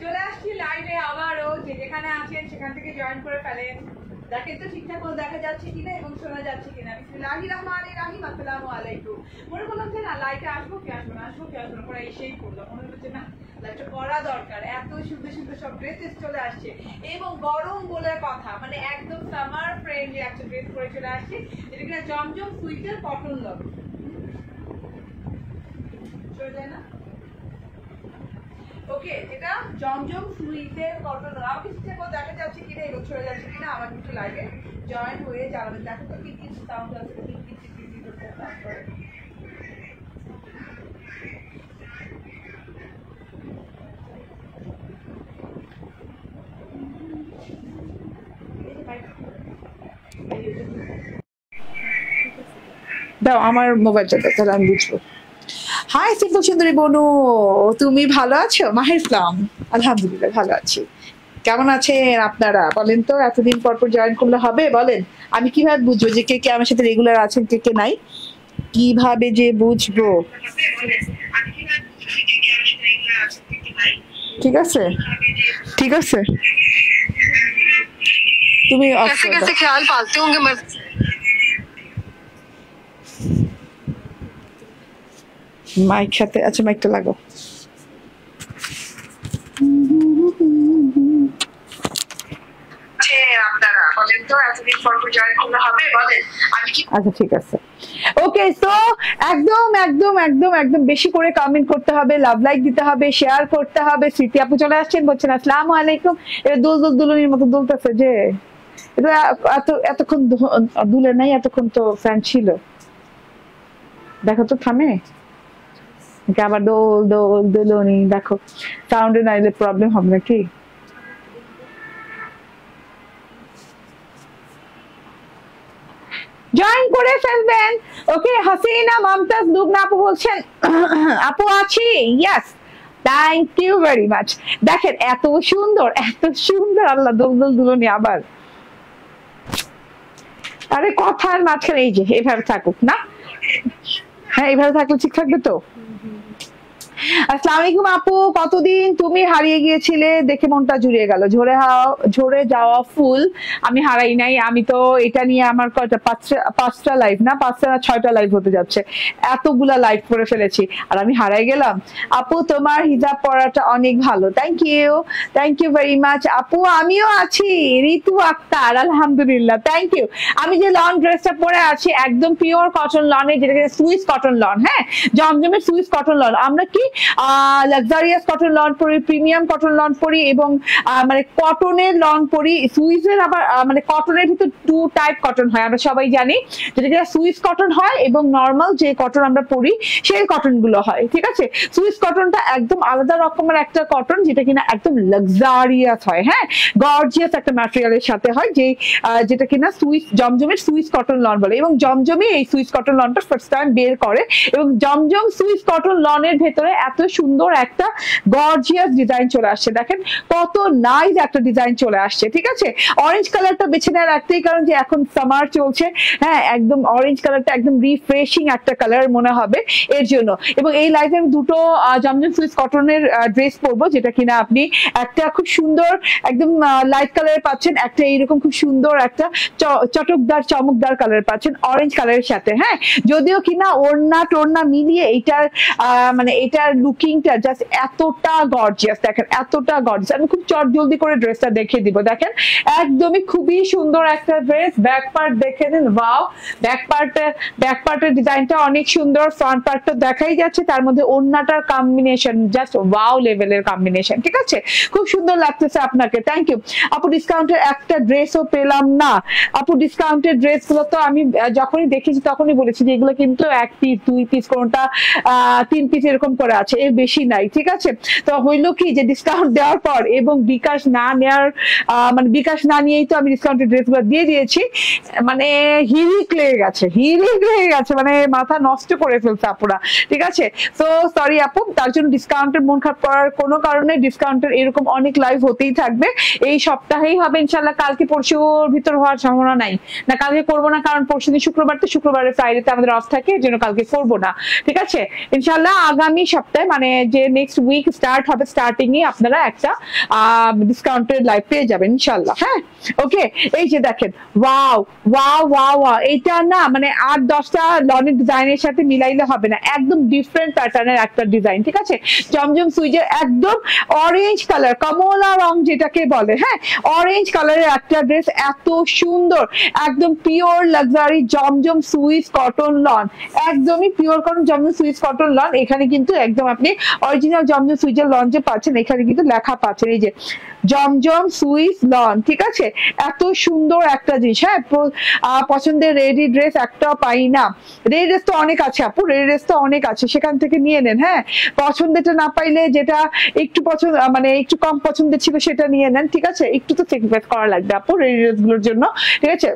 চলে আসছি লাইভে আবারও, যে যেখানে আছেন সেখান থেকে জয়েন করে ফেলেন। দেখেন তো ঠিকঠাক মতো দেখা যাচ্ছে কিনা এবং শোনা যাচ্ছে কিনা। বিসমিল্লাহির রহমানির রহিম, আসসালামু আলাইকুম। মনে করলাম যে না লাইভে আসবো কি আসবো না, আসবো কি আসবো না, পরে এসেই করলাম। মনে হচ্ছে না লাইভটা করা দরকার, এত সুন্দর সুন্দর সব ড্রেসেস চলে আসছে এবং গরম বলে কথা, মানে একদম সামার ফ্রেন্ডলি একটা ড্রেস পরে চলে আসছে, যেটা কিনা জমজম সুইটের কটন লক। চলে যায় না? ওকে, যেটা জমজম সুইটের কটন। আমাকে ঠিকঠাক মতো দেখা যাচ্ছে কিনা এবং চলে যাচ্ছে কিনা, আমার একটু লাইভে জয়েন হয়ে জানাবেন। দেখো তো কি কি সাউন্ড আছে, কি কি কি করতে তারপরে দাও আমার মোবাইলটা, তাহলে আমি বুঝবো। হাই সিম্পল সুন্দরী বনু, তুমি ভালো আছো? মাহির ইসলাম, আলহামদুলিল্লাহ ভালো আছি। কেমন আছেন আপনারা বলেন তো? এতদিন পর পর জয়েন করলে হবে বলেন? আমি কিভাবে বুঝবো যে কে কে আমার সাথে রেগুলার আছেন, কে কে নাই? কিভাবে যে বুঝবো? ঠিক আছে ঠিক আছে, তুমি कैसे कैसे ख्याल पालते होंगे মাইক সাথে। আচ্ছা মাইকটা লাগো। আচ্ছা ঠিক আছে, ওকে। সো একদম একদম একদম একদম বেশি করে কমেন্ট করতে হবে, লাভ লাইক দিতে হবে, শেয়ার করতে হবে। স্মৃতি আপু চলে আসছেন, বলছেন আসসালামু আলাইকুম। এটা দুল দুল দুলনির মতো দুলতেছে যে, এটা এতক্ষণ দুলে নাই, এতক্ষণ তো ফ্যান ছিল। দেখো তো থামে আবার দোল দোল দুলনি। দেখো সাউন্ডে নাইলে প্রবলেম হবে নাকি? জয়েন করে ফেলবেন। ওকে, হাসিনা মমতাজ লুবনা আপু বলছেন আপু আছি। Yes, thank you very much. দেখেন এত সুন্দর এত সুন্দর, আল্লাহ দোল দোল দুলনি আবার। আরে কথার মাঝখানে এই যে এভাবে থাকুক না, হ্যাঁ এইভাবে থাকলে ঠিক থাকবে তো। আসসালামু আলাইকুম আপু, কতদিন তুমি হারিয়ে গিয়েছিলে, দেখে মনটা জুড়িয়ে গেল। ঝরে যাওয়া ফুল আমি হারাই নাই। আমি তো এটা নিয়ে আমার কয়টা পাঁচটা লাইভ না 6টা লাইভ হতে যাচ্ছে, এতগুলা লাইভ করে ফেলেছি, আর আমি হারাই গেলাম। আপু তোমার হিজাব পরাটা অনেক ভালো, থ্যাংক ইউ ভেরি মাচ আপু। আমিও আছি, ঋতু আক্তার, আলহামদুলিল্লাহ, থ্যাংক ইউ। আমি যে লন ড্রেসটা পরে আছি একদম পিওর কটন লনের, যেটা সুইস কটন লন, হ্যাঁ জমজমের সুইস কটন লন। আমরা কি লাক্সারিয়াস কটন লন পরি, প্রিমিয়াম কটন লন পরি এবং মানে কটনের লন পরি। সুইসের আবার মানে কটনের ভিতর 2 টাইপ কটন হয়, আমরা সবাই জানি, যেটা সুইস কটন হয় এবং নর্মাল যে কটন আমরা পরি সেই কটন গুলো হয়, ঠিক আছে। সুইস কটনটা একদম আলাদা রকমের একটা কটন, যেটা কিনা একদম লাক্সারিয়াস হয়, হ্যাঁ গর্জিয়াস একটা ম্যাটেরিয়ালের সাথে হয়, যে যেটা কিনা সুইস জমজমের সুইস কটন লন বলে। এবং জমজমে এই সুইস কটন লনটা ফার্স্ট টাইম বের করে, এবং জমজম সুইস কটন লনের ভেতরে এত সুন্দর একটা গর্জিয়াস ডিজাইন চলে আসছে। দেখেন কত নাইস একটা ডিজাইন চলে আসছে, ঠিক আছে। অরেঞ্জ কালারটা বেছে নেওয়ার একটাই কারণ যে এখন সামার চলছে, হ্যাঁ একদম অরেঞ্জ কালারটা একদম রিফ্রেশিং একটা কালার মনে হবে এর জন্য। এবং এই লাইভে আমি দুটো জমজম সুইস কটনের ড্রেস পরবো, যেটা কিনা আপনি একটা খুব সুন্দর একদম লাইট কালার পাচ্ছেন, একটা এইরকম খুব সুন্দর একটা চটকদার চমকদার কালার পাচ্ছেন অরেঞ্জ কালারের সাথে, হ্যাঁ যদিও কিনা ওড়না টোড়না মিলিয়ে এইটার মানে এটার লুকিংটা জাস্ট এতটা গর্জিয়াস। দেখেন এতটা গর্জিয়াস, আমি খুব চট জলদি করে ড্রেসটা দেখিয়ে দিব। দেখেন একদমই খুবই সুন্দর একটা ড্রেস। ব্যাক পার্ট দেখে নিন, ওয়াও, ব্যাক পার্টের ডিজাইনটা অনেক সুন্দর, ফ্রন্ট পার্টটা দেখাই যাচ্ছে, তার মধ্যে ওড়নাটার কম্বিনেশন জাস্ট ওয়াও লেভেলের কম্বিনেশন, ঠিক আছে, খুব সুন্দর লাগতেছে আপনাকে। থ্যাংক ইউ আপু। ডিসকাউন্টের একটা ড্রেসও পেলাম না আপু। ডিসকাউন্টের ড্রেস গুলো তো আমি যখনই দেখেছি তখনই বলেছি যে এগুলো কিন্তু 1 পিস 2 পিস, কোনটা 3 পিস এরকম করে আছে, এর বেশি নাই, ঠিক আছে। তো হইলো কি যে ডিসকাউন্ট দেওয়ার পর এবং বিকাশ না নেওয়ার মানে বিকাশ না নিয়েই তো আমি ডিসকাউন্টের ড্রেসগুলো দিয়ে দিয়েছি, মানে হিরিক লেগে গেছে, মানে মাথা নষ্ট করে ফেলছে আপুরা, ঠিক আছে। তো সরি আপু, তার জন্য ডিসকাউন্টের মন খারাপ করার কোনো কারণে, ডিসকাউন্টের এরকম অনেক লাইভ হতেই থাকবে, এই সপ্তাহেই হবে ইনশাল্লাহ। কালকে পরশুর ভিতর হওয়ার সম্ভাবনা নাই, না কালকে করবো না, কারণ পরশুদিন শুক্রবার, তো শুক্রবারে ফ্রাইডেতে আমাদের অফ থাকে, এর জন্য কালকে করবো না, ঠিক আছে। ইনশাল্লাহ আগামী সপ্তাহে সপ্তাহে মানে যে নেক্সট উইক স্টার্ট হবে স্টার্টিং এ আপনারা একটা ডিসকাউন্টেড লাইভ পেয়ে যাবেন ইনশাআল্লাহ। হ্যাঁ ওকে, এই যে দেখেন ওয়াও ওয়াও ওয়াও ওয়াও, এটা না মানে 8-10টা লনের ডিজাইনের সাথে মিলাইলে হবে না, একদম ডিফারেন্ট প্যাটার্নের একটা ডিজাইন। ঠিক আছে, জমজম সুইজের একদম অরেঞ্জ কালার, কমলা রং যেটাকে বলে, হ্যাঁ অরেঞ্জ কালারের একটা ড্রেস, এত সুন্দর, একদম পিওর লাক্সারি জমজম সুইস কটন লন, একদমই পিওর কটন জমজম সুইস কটন লন। এখানে কিন্তু একদম আপনি অরিজিনাল জমজম সুইজের লন যে পাচ্ছেন, এখানে কিন্তু লেখা পাচ্ছেন এই যে জমজম সুইস লন। ঠিক আছে, এত সুন্দর একটা জিনিস। হ্যাঁ পছন্দের রেডি ড্রেস একটাও পাই না, রেডি ড্রেস তো অনেক আছে আপু, রেডি ড্রেস তো অনেক আছে, সেখান থেকে নিয়ে নেন। হ্যাঁ পছন্দেরটা না পাইলে যেটা একটু পছন্দ মানে একটু কম পছন্দের ছিল সেটা নিয়ে নেন। ঠিক আছে, একটু তো স্যাক্রিফাইস করা লাগবে আপু রেডি ড্রেস গুলোর জন্য। ঠিক আছে,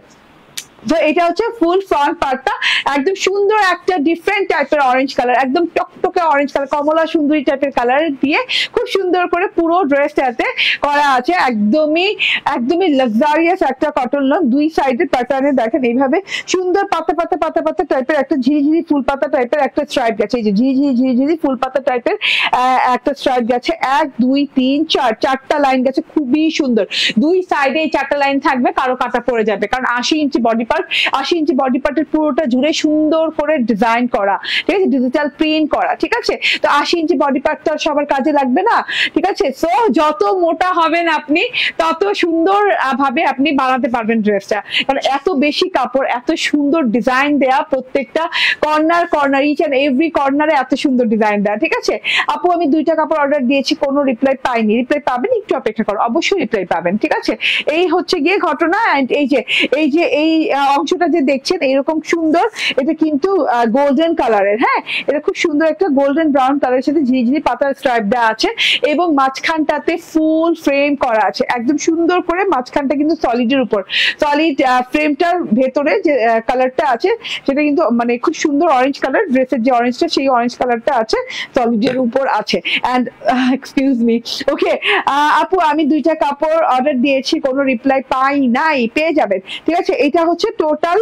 তো এটা হচ্ছে ফুল ফ্রন্ট পার্টটা, একদম সুন্দর একটা ডিফারেন্ট টাইপের অরেঞ্জ কালার, একদম টকটকে অরেঞ্জ কালার, কমলা সুন্দরী টাইপের কালার দিয়ে খুব সুন্দর করে পুরো ড্রেসটাতে করা আছে, একদমই একদমই লাক্সারিয়াস একটা কটন লন। দুই সাইডের প্যাটার্নে দেখেন এইভাবে সুন্দর পাতা পাতা পাতা পাতা টাইপের একটা ঝিরিঝিরি ফুল পাতা টাইপের একটা স্ট্রাইপ গেছে, এই যে ঝিরিঝিরি ঝিরিঝিরি ফুল পাতা টাইপের একটা স্ট্রাইপ গেছে, 1 2 3 4 চারটা লাইন গেছে, খুবই সুন্দর। দুই সাইডে এই চারটা লাইন থাকবে, কারো কাটা পড়ে যাবে, কারণ 80 ইঞ্চি বডি 80 ইঞ্চি বডি পার্টের পুরোটা জুড়ে সুন্দর করে ডিজাইন করা, ঠিক আছে ডিজিটাল প্রিন্ট করা। ঠিক আছে, তো 80 ইঞ্চি বডি পার্ট তো সবার কাজে লাগবে না। ঠিক আছে, সো যত মোটা হবেন আপনি তত সুন্দর ভাবে আপনি বানাতে পারবেন ড্রেসটা, কারণ এত বেশি কাপড়, এত সুন্দর ডিজাইন দেয়া, প্রত্যেকটা corner corner each and every কর্নারে এত সুন্দর ডিজাইন দেয়া। ঠিক আছে আপু, আমি 2টা কাপড় অর্ডার দিয়েছি, কোনো রিপ্লাই পাইনি, রিপ্লাই পাবেন, একটু অপেক্ষা করো, অবশ্যই রিপ্লাই পাবেন। ঠিক আছে, এই হচ্ছে গিয়ে ঘটনা। এন্ড এই অংশটা যে দেখছেন এরকম সুন্দর, এটা কিন্তু গোল্ডেন কালারের। হ্যাঁ এটা খুব সুন্দর একটা গোল্ডেন ব্রাউন কালারের সাথে ঝিরিঝিরি পাতার স্ট্রাইপ দেওয়া আছে, এবং মাঝখানটাতে ফুল ফ্রেম করা আছে, একদম সুন্দর করে। মাঝখানটা কিন্তু সলিডের উপর, সলিড ফ্রেমটার ভেতরে যে কালারটা আছে সেটা কিন্তু মানে খুব সুন্দর অরেঞ্জ কালার, ড্রেসের যে অরেঞ্জটা সেই অরেঞ্জ কালারটা আছে, সলিডের উপর আছে। এন্ড এক্সকিউজ মি, ওকে আপু আমি 2টা কাপড় অর্ডার দিয়েছি, কোনো রিপ্লাই পাই নাই, পেয়ে যাবেন। ঠিক আছে, এটা হচ্ছে টোটাল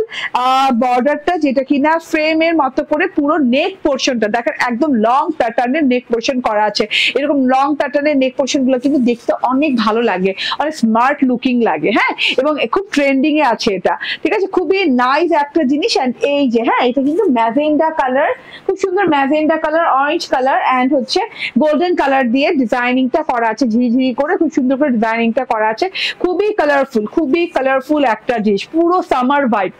বর্ডারটা, যেটা কিনা ফ্রেমের মতো করে পুরো নেক পোর্শনটা দেখেন, একদম লং প্যাটার্নের নেক পোর্শন করা আছে। এরকম লং প্যাটার্নের নেক পোর্শন গুলো কিন্তু দেখতে অনেক ভালো লাগে, অনেক স্মার্ট লুকিং লাগে। হ্যাঁ এবং খুব ট্রেন্ডিং এ আছে এটা। ঠিক আছে, খুবই নাইস একটা জিনিস। এন্ড এই যে হ্যাঁ এটা কিন্তু ম্যাজেন্ডা কালার, খুব সুন্দর magenta colour, orange colour and হচ্ছে গোল্ডেন কালার দিয়ে ডিজাইনিংটা করা আছে, ঝিরিঝিরি করে খুব সুন্দর করে ডিজাইনিংটা করা আছে, খুবই কালারফুল একটা জিনিস, পুরো সামার ভাইব,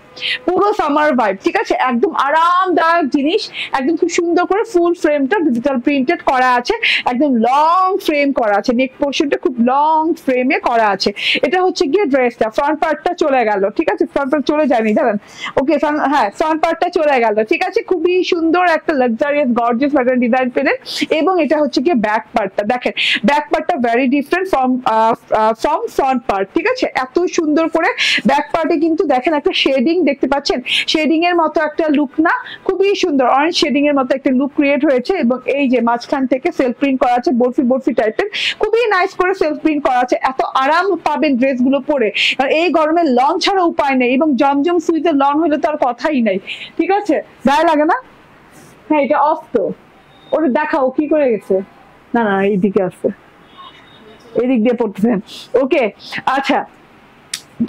পুরো সামার ভাইব। ঠিক আছে, একদম আরামদায়ক জিনিস, একদম খুব সুন্দর করে ফুল ফ্রেমটা ডিজিটাল প্রিন্টেড করা আছে, একদম লং ফ্রেম করা আছে, নেক পোর্শনটা খুব লং ফ্রেমে করা আছে। এটা হচ্ছে গিয়ে ড্রেসটা, ফ্রন্ট পার্টটা চলে গেল। ঠিক আছে, ফ্রন্ট পার্ট চলে যায়নি দাঁড়ান, ওকে হ্যাঁ ফ্রন্ট পার্টটা চলে গেল। ঠিক আছে, খুবই সুন্দর একটা লাক্সারিয়াস গর্জিয়াস প্যাটার্ন ডিজাইন পেলেন। এবং এটা হচ্ছে গিয়ে ব্যাক পার্টটা, দেখেন ব্যাক পার্টটা very different from front part. ঠিক আছে, এত সুন্দর করে ব্যাক পার্টে কিন্তু দেখেন একটা শেডিং দেখতে পাচ্ছেন, শেডিং এর মতো একটা লুক না, খুবই সুন্দর অরেঞ্জ শেডিং এর মতো একটা লুক ক্রিয়েট হয়েছে। এবং এই যে মাঝখান থেকে সেলফ প্রিন্ট করা আছে, বরফি বরফি টাইপের, খুবই নাইস করে সেলফ প্রিন্ট করা আছে। এত আরাম পাবেন ড্রেস গুলো পরে, কারণ এই গরমে লং ছাড়া উপায় নেই, এবং জমজম সুইতে লং হলে তো আর কথাই নাই। ঠিক আছে, গায়ে লাগে না? হ্যাঁ এটা অফ তো, ওটা দেখাও কি করে গেছে, না না এইদিকে আসছে, এদিক দিয়ে পড়তেছেন। ওকে আচ্ছা,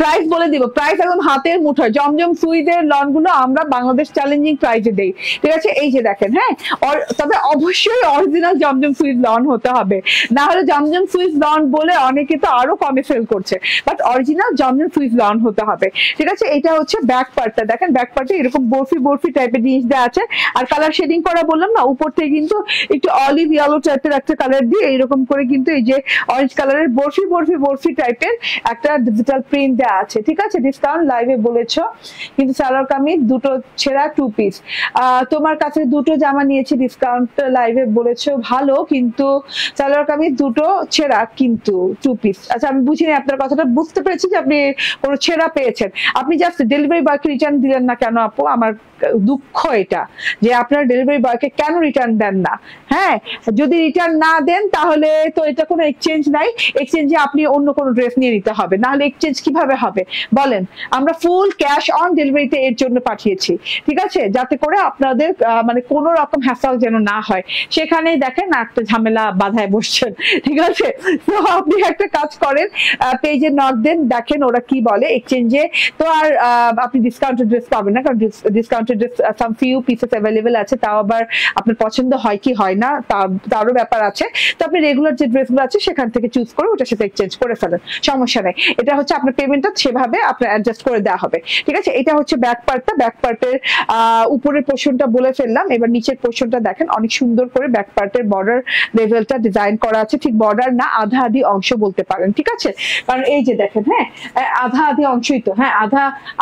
প্রাইস বলে দিব, প্রাইস একদম হাতের মুঠোয়। জমজম সুইদের লন গুলো আমরা বাংলাদেশ চ্যালেঞ্জিং প্রাইসে দেই। ঠিক আছে, এই যে দেখেন, হ্যাঁ তবে অবশ্যই অরিজিনাল জমজম সুইদ লন হতে হবে, না হলে জমজম সুইদ লন বলে অনেকে তো আরো কমে সেল করছে, বাট অরিজিনাল জমজম সুইদ লন হতে হবে। ঠিক আছে, এটা হচ্ছে ব্যাক পার্টটা, দেখেন ব্যাক পার্টে এরকম বরফি বরফি টাইপের জিনিস দেওয়া আছে, আর কালার শেডিং করা বললাম না, উপর থেকে কিন্তু একটু অলিভ ইয়েলো টাইপের একটা কালার দিয়ে এইরকম করে কিন্তু এই যে অরেঞ্জ কালারের বরফি বরফি বরফি টাইপের একটা ডিজিটাল প্রিন্ট দেওয়া আছে। ঠিক আছে, ডিসকাউন্ট লাইভে বলেছো, কিন্তু সালোয়ার কামিজ 2টো ছেঁড়া 2 পিস, তোমার কাছে 2টো জামা নিয়েছি, ডিসকাউন্ট লাইভে বলেছো ভালো, কিন্তু সালোয়ার কামিজ 2টো ছেঁড়া কিন্তু 2 পিস। আচ্ছা আমি বুঝিনি আপনার কথাটা, বুঝতে পেরেছি যে আপনি কোনো ছেঁড়া পেয়েছেন, আপনি জাস্ট ডেলিভারি বয়কে রিটার্ন দিলেন না কেন আপু? আমার দুঃখ এটা যে আপনার ডেলিভারি বয়কে কেন রিটার্ন দেন না। হ্যাঁ যদি রিটার্ন না দেন তাহলে তো এটা কোনো এক্সচেঞ্জ নাই, এক্সচেঞ্জে আপনি অন্য কোনো ড্রেস নিয়ে নিতে হবে, নাহলে এক্সচেঞ্জ কিভাবে কিভাবে হবে বলেন? আমরা ফুল ক্যাশ অন ডেলিভারিতে এর জন্য পাঠিয়েছি, ঠিক আছে, যাতে করে আপনাদের মানে কোনো রকম হ্যাসল যেন না হয়। সেখানেই দেখেন একটা ঝামেলা বাধায় বসছেন, ঠিক আছে। তো আপনি একটা কাজ করেন, পেজে নক দেন, দেখেন ওরা কি বলে। এক্সচেঞ্জে তো আর আপনি ডিসকাউন্টেড ড্রেস পাবেন না, কারণ ডিসকাউন্টেড ড্রেস সাম ফিউ পিসেস অ্যাভেলেবেল আছে, তাও আবার আপনার পছন্দ হয় কি হয় না তারও ব্যাপার আছে। তো আপনি রেগুলার যে ড্রেসগুলো আছে সেখান থেকে চুজ করে ওটার সাথে এক্সচেঞ্জ করে ফেলেন, সমস্যা নেই। এটা হচ্ছে আপনার পেমেন্টটা সেভাবে আপনার অ্যাডজাস্ট করে দেওয়া হবে, ঠিক আছে। এটা হচ্ছে ব্যাক পার্টটা। ব্যাক পার্টের উপরের পোর্শনটা বলে ফেললাম, এবার নিচের পোর্শনটা দেখেন, অনেক সুন্দর করে ব্যাক পার্টের বর্ডার লেভেলটা ডিজাইন করা আছে। ঠিক বর্ডার না, আধা আধি অংশ বলতে পারেন, ঠিক আছে। কারণ এই যে দেখেন, হ্যাঁ আধা আধি অংশই তো, হ্যাঁ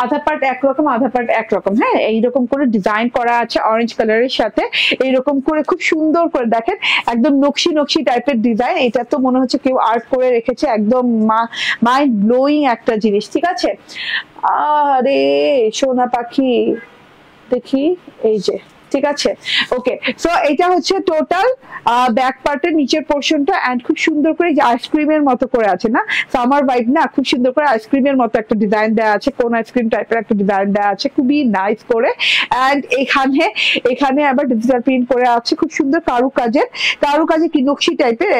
আধা পার্ট একরকম, আধা পার্ট একরকম, হ্যাঁ এইরকম করে ডিজাইন করা আছে অরেঞ্জ কালারের সাথে। এইরকম করে খুব সুন্দর করে দেখেন, একদম নকশি নকশি টাইপের ডিজাইন। এটা তো মনে হচ্ছে কেউ আর্ট করে রেখেছে, একদম মাইন্ড ব্লোয়িং একটা জিনিস, ঠিক আছে। আরে সোনা পাখি দেখি, এই যে, ঠিক আছে, ওকে। সো এটা হচ্ছে টোটাল ব্যাক পার্টের নিচের পোর্শনটা, এন্ড খুব সুন্দর করে যে আইসক্রিমের মতো করে আছে না, সামার ভাইব না, খুব সুন্দর করে আইসক্রিমের মতো একটা ডিজাইন দেওয়া আছে, কোন আইসক্রিম টাইপের একটা ডিজাইন দেওয়া আছে, খুবই নাইস করে। এন্ড এখানে আবার ডিজিটাল প্রিন্ট করে আছে, খুব সুন্দর কারুকাজে কি নকশি টাইপের,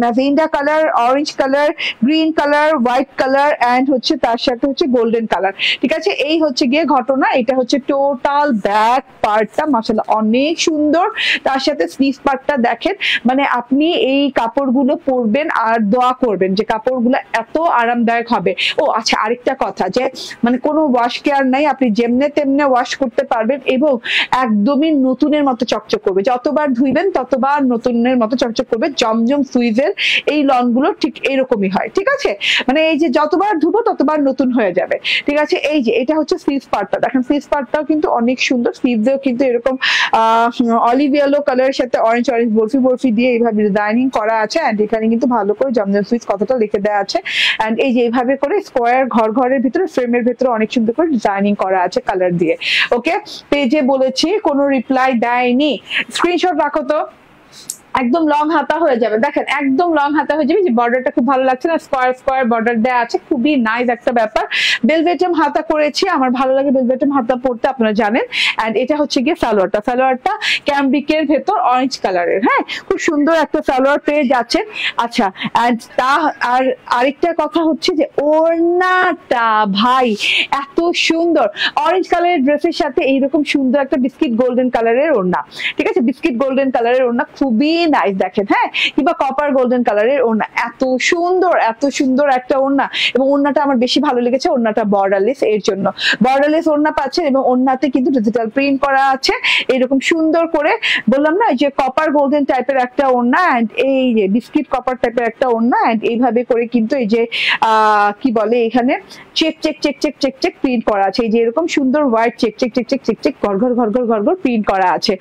magenta colour, orange colour, green colour, white colour, and হচ্ছে তার সাথে হচ্ছে গোল্ডেন কালার, ঠিক আছে। এই হচ্ছে গিয়ে ঘটনা। এটা হচ্ছে টোটাল ব্যাক পার্টটা, মাশাআল্লাহ অনেক সুন্দর। তার সাথে স্লিভ পার্টটা দেখেন, মানে আপনি এই কাপড়গুলো পরবেন আর দোয়া করবেন যে কাপড়গুলো এত আরামদায়ক হবে। ও আচ্ছা, আরেকটা কথা, যে মানে কোনো ওয়াশ কেয়ার নাই, আপনি যেমনে তেমনে ওয়াশ করতে পারবেন এবং একদমই নতুনের মতো চকচক করবে। যতবার ধুইবেন ততবার নতুনের মতো চকচক করবে। জমজম সুইজের এই লনগুলো ঠিক এইরকমই হয়, ঠিক আছে। মানে এই যে যতবার ধুবো ততবার নতুন হয়ে যাবে, ঠিক আছে। এই যে এটা হচ্ছে স্লিভ পার্টটা, দেখেন স্লিভ পার্টটাও কিন্তু অনেক সুন্দর। স্লিভেও কিন্তু এরকম অলিভ ইয়েলো কালারের সাথে অরেঞ্জ বরফি দিয়ে এইভাবে ডিজাইনিং করা আছে। এন্ড এখানে কিন্তু ভালো করে জমজম সুইচ কথাটা লিখে দেওয়া আছে। এন্ড এই যে এইভাবে করে স্কোয়ার ঘরের ভিতরে, ফ্রেমের ভিতরে অনেক সুন্দর করে ডিজাইনিং করা আছে কালার দিয়ে। ওকে, পেজে বলেছি কোনো রিপ্লাই দেয়নি, স্ক্রিনশট রাখো তো। একদম লং হাতা হয়ে যাবে, দেখেন একদম লং হাতা হয়ে যাবে। যে বর্ডারটা খুব ভালো লাগছে না, স্কোয়ার বর্ডার দেওয়া আছে, খুবই নাইস একটা ব্যাপার। বেলভেটম হাতা করেছি, আমার ভালো লাগে বেলভেটম হাতা পরতে, আপনারা জানেন। এন্ড এটা হচ্ছে গিয়ে সালোয়ারটা ক্যামব্রিকের ভেতর অরেঞ্জ কালারের, হ্যাঁ খুব সুন্দর একটা সালোয়ার পেয়ে যাচ্ছেন। আচ্ছা, এন্ড আর আরেকটা কথা হচ্ছে যে ওড়নাটা ভাই এত সুন্দর, অরেঞ্জ কালারের ড্রেসের সাথে এইরকম সুন্দর একটা বিস্কিট গোল্ডেন কালারের ওড়না, ঠিক আছে, বিস্কিট গোল্ডেন কালারের ওড়না, খুবই নাইস দেখেন, হ্যাঁ, কিংবা কপার গোল্ডেন কালারের ওড়না, এত সুন্দর একটা ওড়না। এবং ওড়নাটা আমার বেশি ভালো লেগেছে, ওড়নাটা বর্ডারলেস, এর জন্য বর্ডারলেস ওড়না পাচ্ছেন। এবং ওড়নাতে কিন্তু ডিজিটাল প্রিন্ট করা আছে এরকম সুন্দর করে, বললাম না যে কপার গোল্ডেন টাইপের একটা ওড়না, এন্ড এই যে বিস্কিট কপার টাইপের একটা ওড়না। এন্ড এইভাবে করে কিন্তু এই যে কি বলে এখানে চেক প্রিন্ট করা আছে, এই যে এরকম সুন্দর হোয়াইট চেক ঘর প্রিন্ট করা আছে।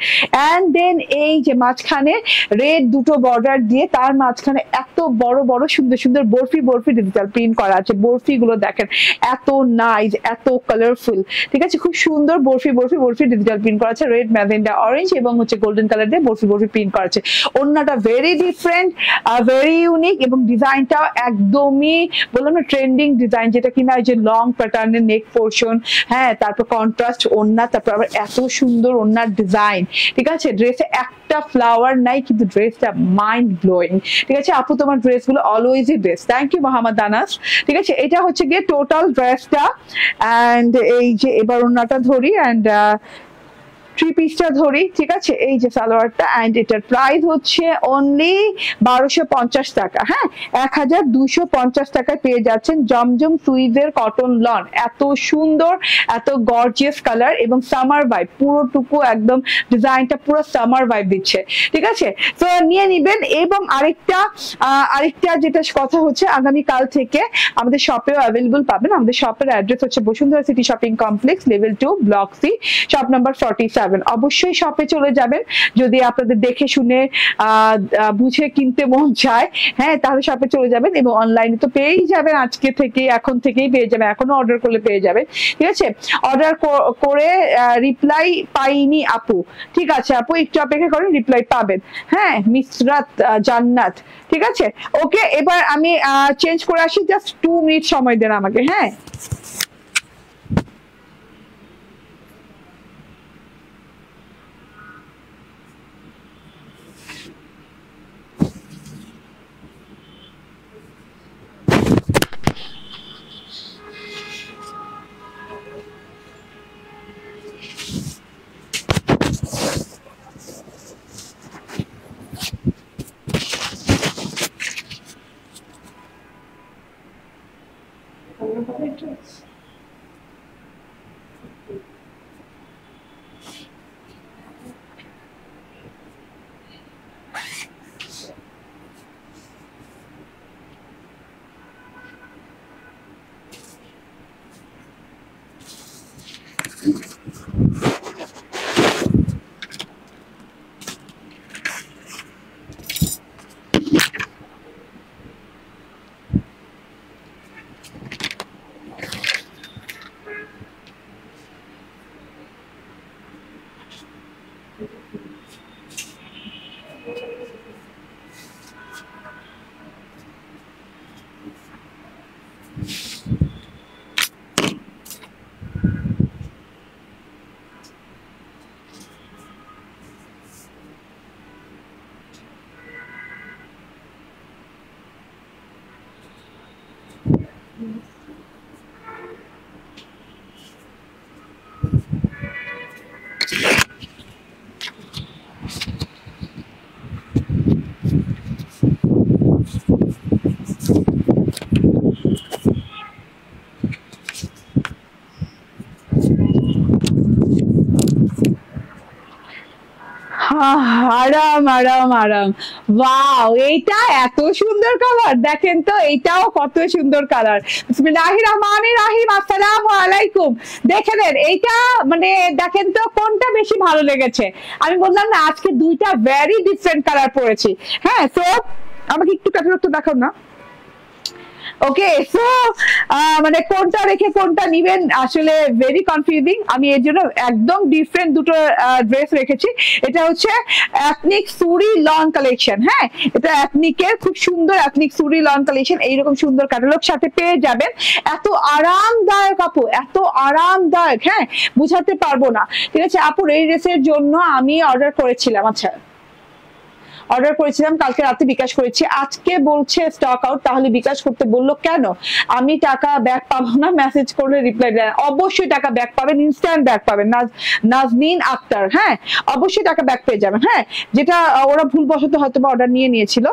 এন্ড দেন এই যে মাঝখানে রেড দুটো বর্ডার দিয়ে, তার মাঝখানে এত বড় সুন্দর বরফি ডিজিটাল প্রিন্ট করা আছে। বরফি গুলো দেখেন এত নাইস, এত কালারফুল, ঠিক আছে, খুব সুন্দর বরফি ডিজিটাল প্রিন্ট করা আছে, রেড, ম্যাজেন্ডা, অরেঞ্জ এবং হচ্ছে গোল্ডেন কালার দিয়ে বরফি প্রিন্ট করা আছে। ওড়নাটা ভেরি ডিফারেন্ট, ভেরি ইউনিক, এবং ডিজাইনটা একদমই বললাম না ট্রেন্ডিং ডিজাইন, যেটা কিনা যে লং প্যাটার্নের নেক পোর্শন, হ্যাঁ, তারপর কন্ট্রাস্ট ওড়না, তারপর আবার এত সুন্দর ওড়নার ডিজাইন, ঠিক আছে। ড্রেসে একটা ফ্লাওয়ার নাই, কিন্তু ড্রেসটা মাইন্ড ব্লোয়িং, ঠিক আছে। আপু তোমার ড্রেসগুলো অলওয়েজই best, thank you Mohammad Anas, ঠিক আছে। এটা হচ্ছে গিয়ে টোটাল ড্রেসটা। এন্ড এই যে এবার ওড়নাটা ধরি, এন্ড থ্রি পিসটা ধরি, ঠিক আছে। এই যে সালোয়ারটা, এন্ড এটার প্রাইস হচ্ছে অনলি 1250 টাকা, হ্যাঁ 1250 টাকায় পেয়ে যাচ্ছেন জমজম সুইজের কটন লন। এত সুন্দর, এত গর্জিয়াস কালার এবং সামার ভাইব, পুরোটুকু একদম ডিজাইনটা পুরো সামার ভাইব দিচ্ছে, ঠিক আছে। তো নিয়ে নিবেন। এবং আরেকটা যেটা কথা হচ্ছে, আগামীকাল থেকে আমাদের শপেও অ্যাভেলেবল পাবেন। আমাদের শপের অ্যাড্রেস হচ্ছে Bashundhara city shopping complex, level 2, block C, shop number 47। যাবেন, অবশ্যই শপে চলে যাবেন। যদি আপনাদের দেখে শুনে বুঝে কিনতে মন চায়, হ্যাঁ, তাহলে শপে চলে যাবেন। এবং অনলাইনে তো পেয়েই যাবেন, আজকে থেকে এখন থেকেই পেয়ে যাবেন, এখনো অর্ডার করলে পেয়ে যাবেন। ঠিক আছে, অর্ডার করে রিপ্লাই পাইনি আপু, ঠিক আছে আপু একটু অপেক্ষা করেন, রিপ্লাই পাবেন। হ্যাঁ, মিসরাত জান্নাত, ঠিক আছে। ওকে, এবার আমি চেঞ্জ করে আসি, জাস্ট 2 মিনিট সময় দেন আমাকে। হ্যাঁ, আরাম আরাম আরাম, ওয়াও, এইটা এত সুন্দর কালার, দেখেন তো এইটাও কত সুন্দর কালার। বিসমিল্লাহির রহমানির রহিম, আসসালামু আলাইকুম। দেখে নেন এইটা, মানে দেখেন তো কোনটা বেশি ভালো লেগেছে। আমি বললাম না আজকে দুইটা ভেরি ডিফারেন্ট কালার পরেছি। হ্যাঁ, তো আমাকে একটু ক্যাটালগটা দেখাও না। ওকে, সো মানে কোনটা রেখে কোনটা নিবেন আসলে ভেরি কনফিউজিং। আমি এর জন্য একদম ডিফারেন্ট দুটো ড্রেস রেখেছি। এটা হচ্ছে এথনিক সুরি লং কালেকশন। হ্যাঁ, এটা এথনিকের খুব সুন্দর এথনিক সুরি লং কালেকশন, এইরকম সুন্দর ক্যাটালগ সাথে পেয়ে যাবেন। এত আরামদায়ক আপু, এত আরামদায়ক, হ্যাঁ বুঝাতে পারবো না। ঠিক আছে আপুর এই ড্রেসের জন্য আমি অর্ডার করেছিলাম, আচ্ছা অর্ডার করেছিলাম কালকে রাতে, বিকাশ করেছি, আজকে বলছে স্টক আউট। তাহলে বিকাশ করতে বললো কেন? আমি টাকা ব্যাক পাবো না, মেসেজ করলে রিপ্লাই দেয়। অবশ্যই টাকা ব্যাক পাবেন, ইনস্ট্যান্ট ব্যাক পাবেন। নাজনীন আক্তার, হ্যাঁ অবশ্যই টাকা ব্যাক পেয়ে যাবেন। হ্যাঁ, যেটা ওরা ভুলবশত হয়তো বা অর্ডার নিয়ে নিয়েছিল,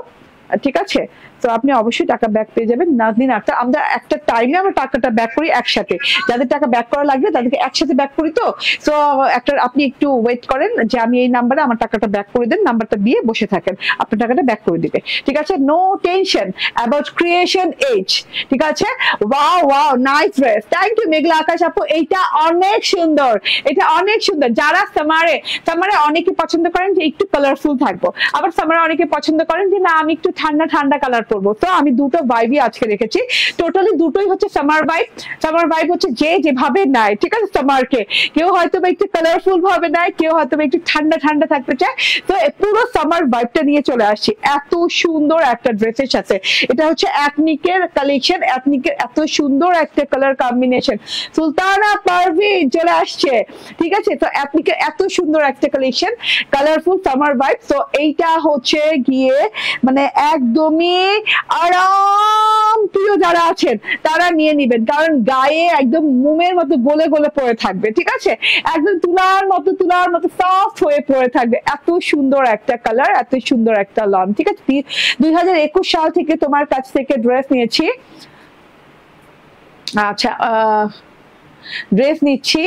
ঠিক আছে, তো আপনি অবশ্যই টাকা ব্যাক পেয়ে যাবেন। নাজনীন আক্তার, আমরা একটা টাইমে আমরা টাকাটা ব্যাক করি একসাথে, যাদের টাকা ব্যাক করা লাগবে তাদেরকে একসাথে ব্যাক করি। তো তো একটা আপনি একটু ওয়েট করেন যে আমি এই নাম্বারে আমার টাকাটা ব্যাক করে দেন, নাম্বারটা দিয়ে বসে থাকেন, আপনার টাকাটা ব্যাক করে দিবে। ঠিক আছে, no tension about creation age. ঠিক আছে, wow wow, nice dress, thank you Meghla Akash আপু, এইটা অনেক সুন্দর, এটা অনেক সুন্দর। যারা সামারে অনেকে পছন্দ করেন যে একটু কালারফুল থাকবো, আবার সামারে অনেকে পছন্দ করেন যে না আমি একটু ঠান্ডা ঠান্ডা কালার পরবো। তো আমি দুটো ভাইবই আজকে রেখেছি, টোটালি দুটোই হচ্ছে সামার ভাইব। সামার ভাইব হচ্ছে যে যেভাবে নেয়, ঠিক আছে, সামারকে কেউ হয়তো বা একটু কালারফুল ভাবে নেয়, কেউ হয়তো বা একটু ঠান্ডা ঠান্ডা থাকতে চায়। তো পুরো সামার ভাইবটা নিয়ে চলে আসছি এত সুন্দর একটা ড্রেসের সাথে। এটা হচ্ছে এথনিকের কালেকশন, এথনিকের এত সুন্দর একটা কালার কম্বিনেশন। সুলতানা পারভিন চলে আসছে, ঠিক আছে, তো এথনিকের এত সুন্দর একটা কালেকশন, কালারফুল সামার ভাইব। তো এইটা হচ্ছে গিয়ে মানে একদমই আরাম প্রিয় যারা আছেন তারা নিয়ে নিবেন, কারণ গায়ে একদম মোমের মতো গলে গলে পড়ে থাকবে। ঠিক আছে, একদম তুলার মতো সফট হয়ে পড়ে থাকবে। এত সুন্দর একটা কালার, এত সুন্দর একটা লন। ঠিক আছে, 2021 সাল থেকে তোমার কাছ থেকে ড্রেস নিয়েছি। আচ্ছা ড্রেস নিচ্ছি,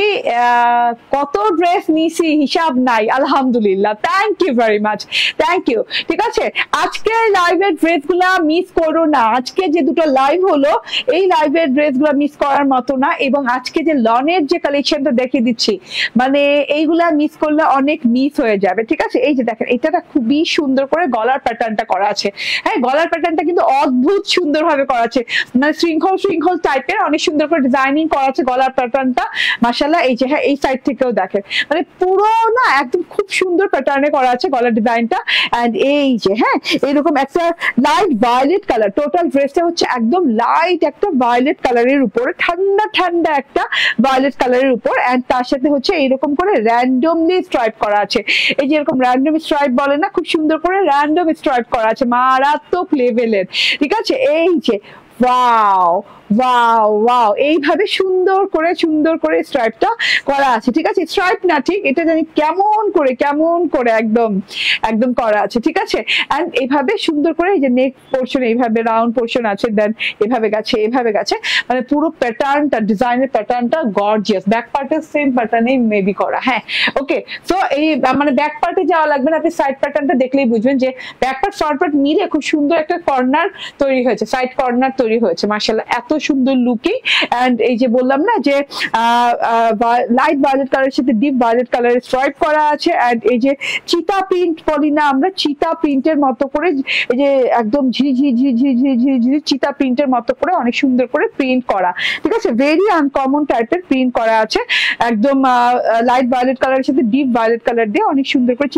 কত ড্রেস নিছি হিসাব নাই, আলহামদুলিল্লাহ। Thank you very much, thank you. ঠিক আছে, আজকে লাইভের ড্রেস গুলা মিস করো না। আজকে যে দুটো লাইভ হলো, এই লাইভের ড্রেস গুলা মিস করার মতো না। এবং আজকে যে লনের যে কালেকশনটা দেখিয়ে দিচ্ছি, মানে এইগুলা মিস করলে অনেক মিস হয়ে যাবে। ঠিক আছে, এই যে দেখেন, এটা খুবই সুন্দর করে গলার প্যাটার্নটা করা আছে। হ্যাঁ, গলার প্যাটার্নটা কিন্তু অদ্ভুত সুন্দর ভাবে করা আছে, মানে শৃঙ্খল শৃঙ্খল টাইপের, অনেক সুন্দর করে ডিজাইনিং করা আছে গলার প্যাটার্নটা, মাশাআল্লাহ। এই যে হ্যাঁ, এই সাইড থেকেও দেখেন, মানে পুরো না একদম খুব সুন্দর প্যাটার্নে করা আছে গলার ডিজাইনটা। এন্ড এই যে হ্যাঁ, এরকম একটা লাইট ভায়োলেট কালার, টোটাল ড্রেসটা হচ্ছে একদম লাইট একটা ভায়োলেট কালারের উপরে, ঠান্ডা ঠান্ডা একটা ভায়োলেট কালারের উপর। এন্ড তার সাথে হচ্ছে এইরকম করে র্যান্ডমলি স্ট্রাইপ করা আছে। এই যে এরকম র্যান্ডম স্ট্রাইপ বলে না, খুব সুন্দর করে র্যান্ডম স্ট্রাইপ করা আছে, মারাত্মক লেভেলের। ঠিক আছে, এই যে ওয়াও ওয়াও ওয়াও, এইভাবে সুন্দর করে স্ট্রাইপটা করা আছে। ঠিক আছে, স্ট্রাইপ না ঠিক, এটা জানি কেমন করে একদম একদম করা আছে। ঠিক আছে, এন্ড এইভাবে সুন্দর করে এই যে নেক পোর্শন এইভাবে রাউন্ড পোর্শন আছে, দেন এভাবে গেছে, মানে পুরো প্যাটার্নটা, ডিজাইনের প্যাটার্নটা গর্জিয়াস। ব্যাক পার্টের সেম প্যাটার্নে মেবি করা। হ্যাঁ, ওকে। সো এই মানে ব্যাক পার্টে যাওয়া লাগবে না, আপনি সাইড প্যাটার্নটা দেখলেই বুঝবেন যে ব্যাক পার্ট ফ্রন্ট পার্ট মিলে খুব সুন্দর একটা কর্নার তৈরি হয়েছে, সাইড কর্নার তৈরি হয়েছে, মাশাআল্লাহ, এত সুন্দর লুকিং। এন্ড এই যে বললাম না যে লাইট ভায়োলেট কালারের সাথে ডিপ ভায়োলেট কালারের স্ট্রাইপ করা আছে। এন্ড এই যে চিতা প্রিন্ট বলি না আমরা, চিতা প্রিন্টের মতো করে, এই যে একদম ঝিরি চিতা প্রিন্টের মতো করে অনেক সুন্দর করে প্রিন্ট করা। ঠিক আছে, ভেরি আনকমন টাইপের প্রিন্ট করা আছে, একদম লাইট ভায়োলেট কালারের সাথে ডিপ ভায়োলেট কালার দিয়ে অনেক সুন্দর করে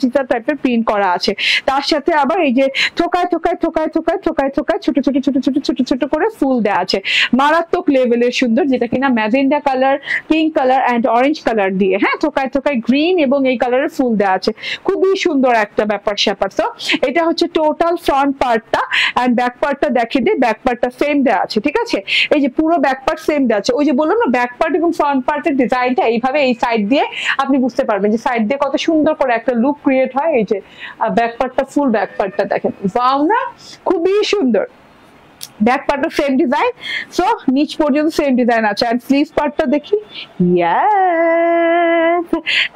চিতা টাইপের প্রিন্ট করা আছে। তার সাথে আবার এই যে ঠোকায় ছোট করে ফুল দেওয়া আছে, মারাত্মক লেভেলের সুন্দর, যেটা কিনা magenta colour, pink colour and orange colour দিয়ে, হ্যাঁ, ঠোকায় গ্রিন এবং এই কালারের ফুল দেওয়া আছে, খুবই সুন্দর একটা ব্যাপার স্যাপার। তো এটা হচ্ছে টোটাল ফ্রন্ট পার্টটা। এন্ড ব্যাক পার্টটা দেখে দিই, ব্যাক পার্টটা সেম দেওয়া আছে। ঠিক আছে, এই যে পুরো ব্যাক পার্ট সেম দেওয়া আছে। ওই যে বললাম না, ব্যাক পার্ট এবং ফ্রন্ট পার্টের ডিজাইনটা এইভাবে এই সাইড দিয়ে আপনি বুঝতে পারবেন যে সাইড দিয়ে কত সুন্দর করে একটা লুক ক্রিয়েট হয়। এই যে ব্যাক পার্টটা, ফুল ব্যাক পার্টটা দেখেন, ওয়াও না, খুবই সুন্দর। ব্যাক পার্টও সেম ডিজাইন, সো নিচ পর্যন্ত সেম ডিজাইন আছে। এন্ড স্লিভ পার্টটা দেখি, ইয়েস,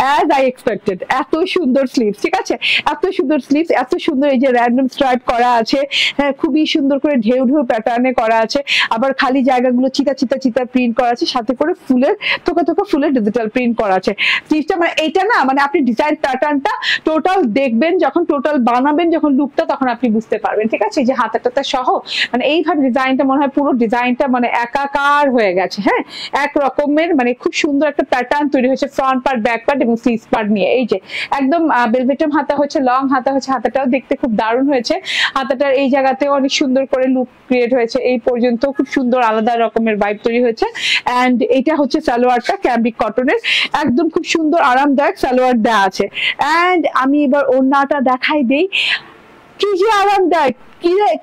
অ্যাজ আই এক্সপেক্টেড, এত সুন্দর স্লিভস। ঠিক আছে, এত সুন্দর স্লিভস, এত সুন্দর এই যে র্যান্ডম স্ট্রাইপ করা আছে, হ্যাঁ, খুবই সুন্দর করে ঢেউ প্যাটার্নে করা আছে। আবার খালি জায়গাগুলো চিতা প্রিন্ট করা আছে, সাথে করে ফুলের থোকা ফুলের ডিজিটাল প্রিন্ট করা আছে। স্লিভসটা মানে এইটা না, মানে আপনি ডিজাইন প্যাটার্নটা টোটাল দেখবেন, যখন টোটাল বানাবেন, যখন লুকটা, তখন আপনি বুঝতে পারবেন। ঠিক আছে, এই যে হাতাটা সহ, মানে এইভাবে ডিজাইনটা মনে হয় পুরো ডিজাইনটা মানে একাকার হয়ে গেছে। হ্যাঁ, এক রকমের মানে খুব সুন্দর একটা প্যাটার্ন তৈরি হয়েছে ফ্রন্ট পার্ট, ব্যাক পার্ট এবং স্লিভ পার্ট নিয়ে। এই যে একদম বেলভেটম হাতা হচ্ছে, লং হাতা হচ্ছে, হাতাটাও দেখতে খুব দারুণ হয়েছে। হাতাটার এই জায়গাতেও অনেক সুন্দর করে লুক ক্রিয়েট হয়েছে, এই পর্যন্ত খুব সুন্দর আলাদা রকমের ভাইব তৈরি হয়েছে। এন্ড এটা হচ্ছে সালোয়ারটা, ক্যাম্ব্রিক কটনের, একদম খুব সুন্দর আরামদায়ক সালোয়ার দেওয়া আছে। এন্ড আমি এবার ওড়নাটা দেখাই দেই, কি যে আরামদায়ক,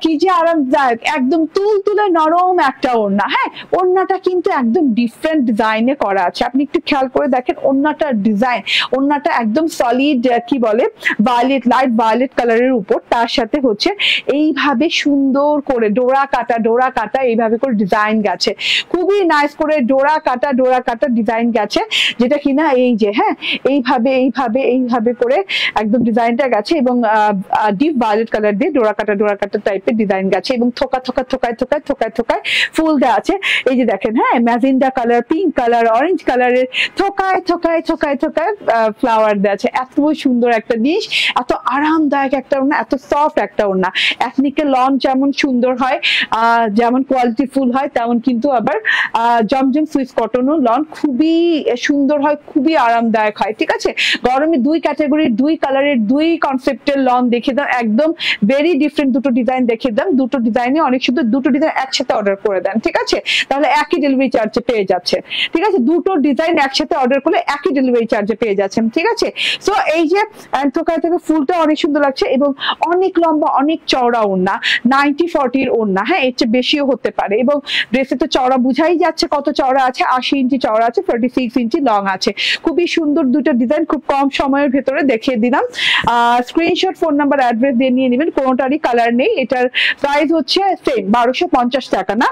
কি যে আরামদায়ক, একদম তুলতুলে নরম একটা ওড়না। হ্যাঁ, ওড়নাটা কিন্তু একদম ডিফারেন্ট ডিজাইনে করা আছে, আপনি একটু খেয়াল করে দেখেন ওড়নাটার ডিজাইন। ওড়নাটা একদম সলিড, কি বলে, ভায়োলেট, লাইট ভায়োলেট কালারের উপর, তার সাথে হচ্ছে এইভাবে সুন্দর করে ডোরা কাটা এইভাবে করে ডিজাইন গেছে, খুবই নাইস করে ডোরা কাটা ডিজাইন গেছে, যেটা কিনা এই যে হ্যাঁ, এইভাবে করে একদম ডিজাইনটা গেছে। এবং ডিপ ভায়োলেট কালার দিয়ে ডোরা কাটা টাইপের ডিজাইন গেছে, এবং থোকায় ফুল দেওয়া আছে। এই যে দেখেন, হ্যাঁ, magenta colour, pink colour, orange কালারের থোকায় ফ্লাওয়ার দেওয়া আছে। এত সুন্দর একটা জিনিস, এত আরামদায়ক একটা ওড়না, এত সফট একটা ওড়না। এথনিকের লন যেমন সুন্দর হয়, যেমন কোয়ালিটি ফুল হয়, তেমন কিন্তু আবার জমজম সুইস কটনও লন খুবই সুন্দর হয়, খুবই আরামদায়ক হয়। ঠিক আছে, গরমে দুই ক্যাটাগরির, দুই কালারের, দুই কনসেপ্টের লন দেখে দাও, একদম ভেরি ডিফারেন্ট দুটো ডিজাইন দেখিয়ে দেন, দুটো ডিজাইনে অনেক সুন্দর, দুটো ডিজাইন একসাথে অর্ডার করে দেন। ঠিক আছে, তাহলে একই ডেলিভারি চার্জে পেয়ে যাচ্ছে। ঠিক আছে, দুটো ডিজাইন একসাথে অর্ডার করলে একই ডেলিভারি চার্জে পেয়ে যাচ্ছেন। ঠিক আছে, সো এই যে থোকায় থেকে ফুলটা অনেক সুন্দর লাগছে, এবং অনেক লম্বা, অনেক চওড়া ওড়না, 90-40 ওড়না। হ্যাঁ, এর চেয়ে বেশিও হতে পারে, এবং ড্রেসে তো চওড়া বুঝাই যাচ্ছে কত চওড়া আছে, 80 ইঞ্চি চওড়া আছে, 46 ইঞ্চি লং আছে। খুবই সুন্দর দুটো ডিজাইন, খুব কম সময়ের ভেতরে দেখিয়ে দিলাম। স্ক্রিনশট, ফোন নাম্বার, অ্যাড্রেস দিয়ে নিয়ে নিয়ে নেবেন, কোনোটারই কালার নেই। এটার প্রাইস হচ্ছে সেম 1250 টাকা না,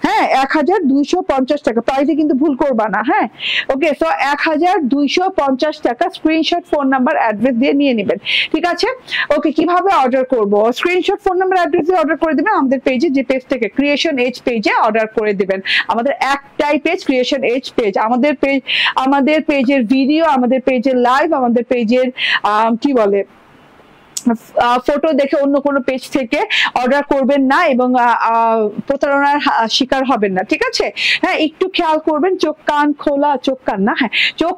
হ্যাঁ 1250 টাকা, প্রাইসে কিন্তু ভুল করবা না। হ্যাঁ ওকে, সো 1250 টাকা, স্ক্রিনশট ফোন নাম্বার অ্যাড্রেস দিয়ে নিয়ে নেবেন, ঠিক আছে। ওকে, কিভাবে অর্ডার করব? স্ক্রিনশট ফোন নাম্বার অ্যাড্রেস দিয়ে অর্ডার করে দিবেন আমাদের পেজে, যে পেজ থেকে ক্রিয়েশন এজ পেজে অর্ডার করে দিবেন। আমাদের একটাই পেজ ক্রিয়েশন এজ পেজ, আমাদের পেজের ভিডিও, আমাদের পেজের লাইভ, আমাদের পেজের কি বলে ফটো দেখে অন্য কোনো পেজ থেকে অর্ডার করবেন না এবং প্রতারণার শিকার হবেন না, ঠিক আছে। হ্যাঁ একটু খেয়াল করবেন, চোখ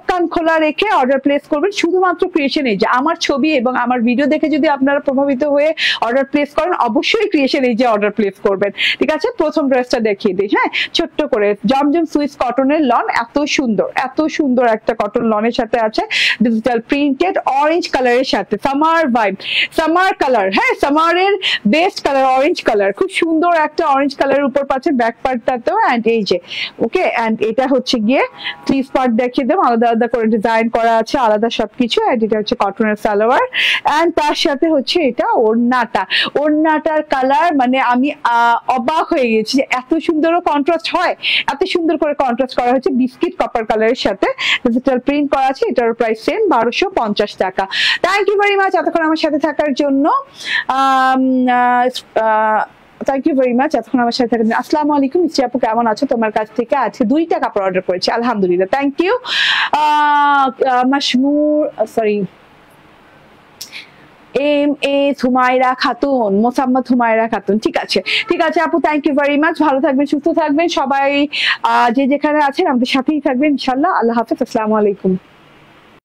কান খোলা রেখে অর্ডার প্লেস করবেন শুধুমাত্র ক্রিয়েশন এজে। আমার ছবি এবং আমার ভিডিও দেখে যদি আপনারা প্রভাবিত হয়ে অর্ডার প্লেস করেন, অবশ্যই ক্রিয়েশন এজে অর্ডার প্লেস করবেন, ঠিক আছে। প্রথম ড্রেসটা দেখিয়ে দিই, হ্যাঁ ছোট্ট করে জমজম সুইস কটনের লন, এত সুন্দর একটা কটন লনের সাথে আছে ডিজিটাল প্রিন্টেড অরেঞ্জ কালারের সাথে, সামার ভাইব, সামার কালার, হ্যাঁ সামারের বেস্ট কালার অরেঞ্জ কালার, খুব সুন্দর একটা অরেঞ্জ কালারের উপর পাচ্ছে ব্যাক পার্টটাতেও। এন্ড এই যে ওকে, এন্ড এটা হচ্ছে গিয়ে স্লিভ পার্ট দেখিয়ে দেবো, আলাদা করে ডিজাইন করা আছে, আলাদা সবকিছু। এন্ড এটা হচ্ছে কটনের সালোয়ার, এন্ড তার সাথে হচ্ছে এটা ওড়নাটার কালার, মানে আমি অবাক হয়ে গেছি যে এত সুন্দরও কন্ট্রাস্ট হয়, এত সুন্দর করে কন্ট্রাস্ট করা হচ্ছে বিস্কিট কপার কালারের সাথে, ডিজিটাল প্রিন্ট করা আছে। এটার প্রাইস সেম 1250 টাকা। থ্যাংক ইউ ভেরি মাচ এতক্ষণ আমার সাথে থাকার জন্য। থ্যাংক ইউ ভেরি মাচ এতক্ষণ আমার সাথে থাকার জন্য। আসসালামু আলাইকুম, মিষ্টি আপু কেমন আছো? তোমার কাছ থেকে আজকে 2টা কাপড় অর্ডার করেছি, আলহামদুলিল্লাহ, থ্যাংক ইউ। মোসাম্মদ হুমায়রা খাতুন, ঠিক আছে আপু, থ্যাংক ইউ ভেরি মাচ। ভালো থাকবেন, সুস্থ থাকবেন সবাই, যে যেখানে আছেন আমাদের সাথেই থাকবেন ইনশাল্লাহ। আল্লাহ হাফেজ, আসসালামু আলাইকুম।